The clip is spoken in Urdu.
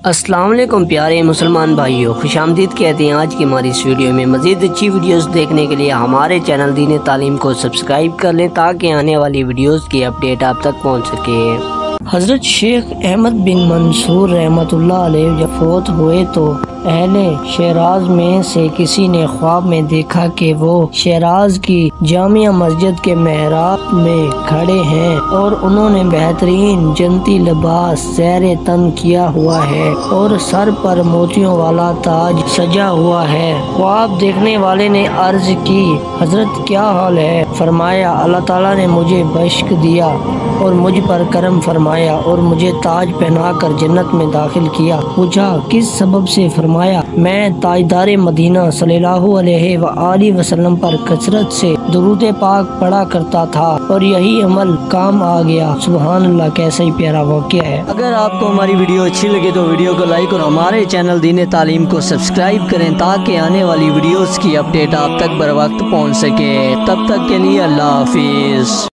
السلام علیکم پیارے مسلمان بھائیوں، خوش آمدید کہتے ہیں آج کی ہماری اس ویڈیو میں۔ مزید اچھی ویڈیوز دیکھنے کے لیے ہمارے چینل دین تعلیم کو سبسکرائب کر لیں تاکہ آنے والی ویڈیوز کی اپڈیٹ آپ تک پہنچ سکے۔ حضرت شیخ احمد بن منصور رحمۃ اللہ علیہ جب فوت ہوئے تو اہل شیراز میں سے کسی نے خواب میں دیکھا کہ وہ شیراز کی جامع مسجد کے محراب میں کھڑے ہیں اور انہوں نے بہترین جنتی لباس زیر تن کیا ہوا ہے اور سر پر موتیوں والا تاج سجا ہوا ہے۔ خواب دیکھنے والے نے عرض کی، حضرت کیا حال ہے؟ فرمایا، اللہ تعالیٰ نے مجھے بشک دیا اور مجھ پر کرم فرمایا اور مجھے تاج پہنا کر جنت میں داخل کیا۔ پوچھا کس سبب سے؟ فرمایا، میں تاجدار مدینہ صلی اللہ علیہ وآلہ وسلم پر کثرت سے درود پاک پڑھا کرتا تھا اور یہی عمل کام آ گیا۔ سبحان اللہ، کیسا ہی پیارا واقعہ ہے۔ اگر آپ کو ہماری ویڈیو اچھی لگے تو ویڈیو کو لائک اور ہمارے چینل دین تعلیم کو سبسکرائب کریں تاکہ آنے والی ویڈیوز کی اپڈیٹ آپ تک بر وقت پہنچ سکے۔ تب تک کے لیے اللہ حافظ۔